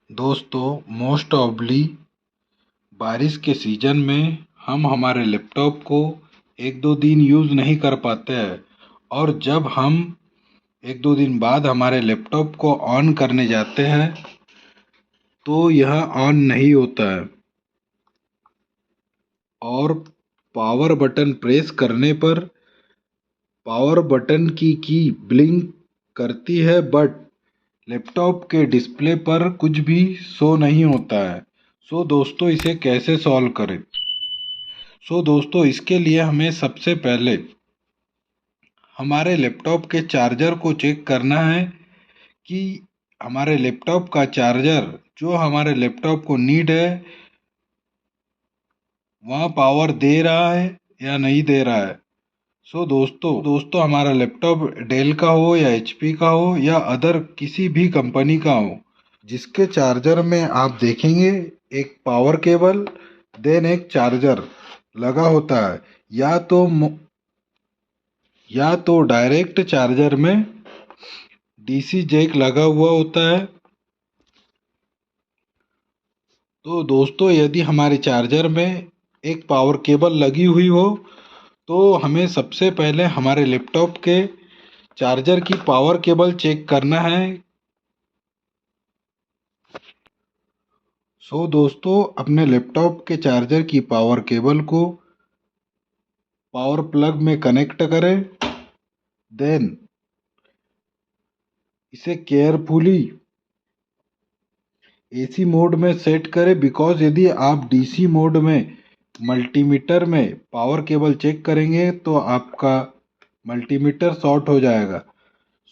दोस्तों, मोस्ट ऑफली बारिश के सीजन में हम हमारे लैपटॉप को एक दो दिन यूज़ नहीं कर पाते हैं और जब हम एक दो दिन बाद हमारे लैपटॉप को ऑन करने जाते हैं तो यह ऑन नहीं होता है और पावर बटन प्रेस करने पर पावर बटन की ब्लिंक करती है बट लैपटॉप के डिस्प्ले पर कुछ भी शो नहीं होता है। सो दोस्तों, इसे कैसे सॉल्व करें? सो दोस्तों, इसके लिए हमें सबसे पहले हमारे लैपटॉप के चार्जर को चेक करना है कि हमारे लैपटॉप का चार्जर जो हमारे लैपटॉप को नीड है वह पावर दे रहा है या नहीं दे रहा है। सो दोस्तों हमारा लैपटॉप डेल का हो या एचपी का हो या अदर किसी भी कंपनी का हो, जिसके चार्जर में आप देखेंगे एक पावर केबल देन एक चार्जर लगा होता है, या तो डायरेक्ट चार्जर में डीसी जैक लगा हुआ होता है। तो दोस्तों, यदि हमारे चार्जर में एक पावर केबल लगी हुई हो तो हमें सबसे पहले हमारे लैपटॉप के चार्जर की पावर केबल चेक करना है। सो दोस्तों, अपने लैपटॉप के चार्जर की पावर केबल को पावर प्लग में कनेक्ट करें, देन इसे केयरफुली एसी मोड में सेट करें बिकॉज यदि आप डीसी मोड में मल्टीमीटर में पावर केबल चेक करेंगे तो आपका मल्टीमीटर शॉर्ट हो जाएगा।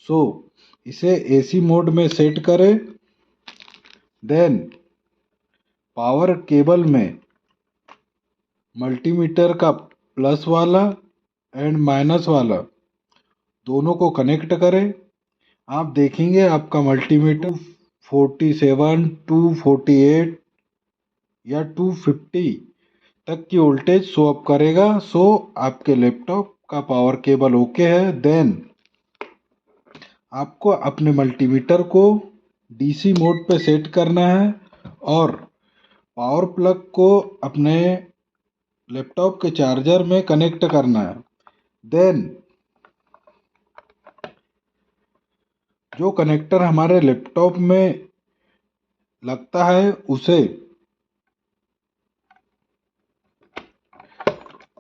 सो इसे एसी मोड में सेट करें, देन पावर केबल में मल्टीमीटर का प्लस वाला एंड माइनस वाला दोनों को कनेक्ट करें। आप देखेंगे आपका मल्टीमीटर 47, 248 या 250 तक की वोल्टेज शो अप करेगा। सो आपके लैपटॉप का पावर केबल ओके है। देन आपको अपने मल्टीमीटर को डीसी मोड पे सेट करना है और पावर प्लग को अपने लैपटॉप के चार्जर में कनेक्ट करना है। देन जो कनेक्टर हमारे लैपटॉप में लगता है उसे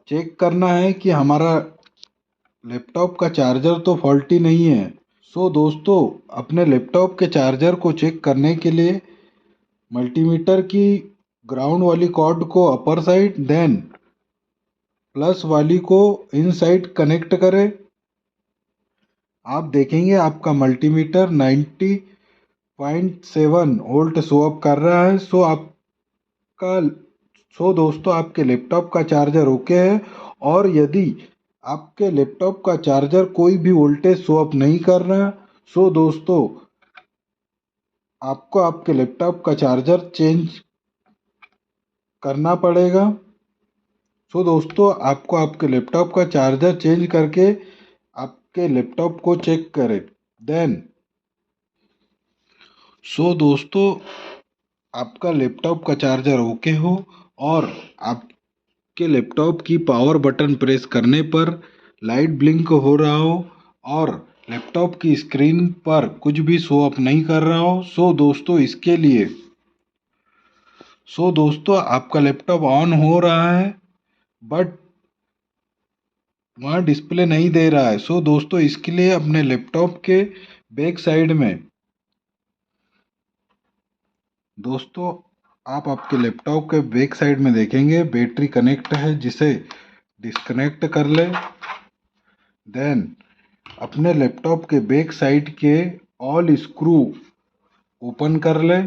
चेक करना है कि हमारा लैपटॉप का चार्जर तो फॉल्टी नहीं है। सो दोस्तों, अपने लैपटॉप के चार्जर को चेक करने के लिए मल्टीमीटर की ग्राउंड वाली कॉर्ड को अपर साइड देन प्लस वाली को इन साइड कनेक्ट करें। आप देखेंगे आपका मल्टीमीटर 90.7 वोल्ट शो अप कर रहा है। आपका सो दोस्तों, आपके लैपटॉप का चार्जर ओके है और यदि आपके लैपटॉप का चार्जर कोई भी वोल्टेज शो अप नहीं कर रहा, सो दोस्तों आपको आपके लैपटॉप का चार्जर चेंज करना पड़ेगा। सो दोस्तों, आपको आपके लैपटॉप का चार्जर चेंज करके आपके लैपटॉप को चेक करें। देन सो दोस्तों, आपका लैपटॉप का चार्जर ओके हो और आपके लैपटॉप की पावर बटन प्रेस करने पर लाइट ब्लिंक हो रहा हो और लैपटॉप की स्क्रीन पर कुछ भी शो अप नहीं कर रहा हो, सो दोस्तों आपका लैपटॉप ऑन हो रहा है बट वहाँ डिस्प्ले नहीं दे रहा है। सो दोस्तों, इसके लिए अपने लैपटॉप के बैक साइड में दोस्तों आप आपके लैपटॉप के बैक साइड में देखेंगे बैटरी कनेक्ट है, जिसे डिस्कनेक्ट कर ले। देन अपने लैपटॉप के बैक साइड के ऑल स्क्रू ओपन कर ले।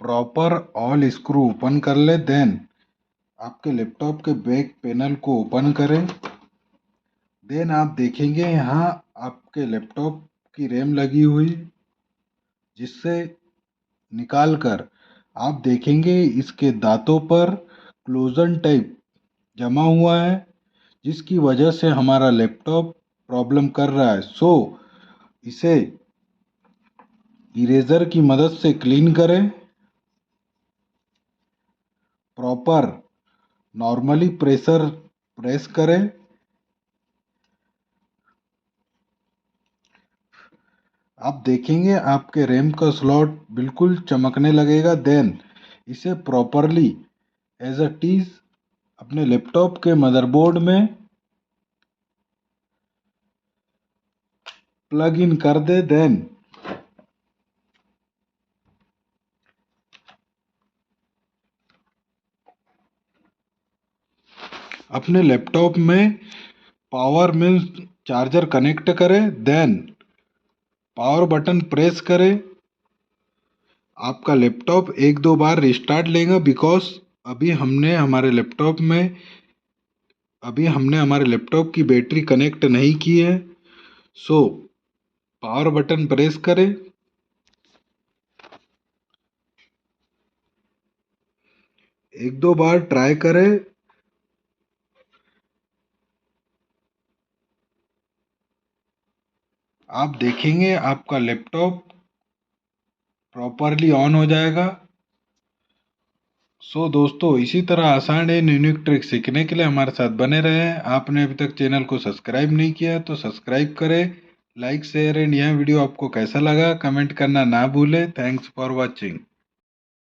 प्रॉपर ऑल स्क्रू ओपन कर ले। देन आपके लैपटॉप के बैक पैनल को ओपन करें। देन आप देखेंगे यहाँ आपके लैपटॉप की रैम लगी हुई, जिससे निकाल कर आप देखेंगे इसके दांतों पर क्लोजन टाइप जमा हुआ है, जिसकी वजह से हमारा लैपटॉप प्रॉब्लम कर रहा है। सो इसे इरेजर की मदद से क्लीन करें। प्रॉपर नॉर्मली प्रेस करें। आप देखेंगे आपके रैम का स्लॉट बिल्कुल चमकने लगेगा। देन इसे प्रॉपरली एज अ टीज अपने लैपटॉप के मदरबोर्ड में प्लग इन कर दे। देन अपने लैपटॉप में पावर में चार्जर कनेक्ट करें। देन पावर बटन प्रेस करें। आपका लैपटॉप एक दो बार रिस्टार्ट लेगा, बिकॉज अभी हमने हमारे लैपटॉप की बैटरी कनेक्ट नहीं की है। सो पावर बटन प्रेस करें। एक दो बार ट्राई करें। आप देखेंगे आपका लैपटॉप प्रॉपरली ऑन हो जाएगा। सो दोस्तों, इसी तरह आसान एंड यूनिक ट्रिक सीखने के लिए हमारे साथ बने रहें। आपने अभी तक चैनल को सब्सक्राइब नहीं किया है तो सब्सक्राइब करें। लाइक शेयर एंड यह वीडियो आपको कैसा लगा कमेंट करना ना भूलें। Thanks for watching.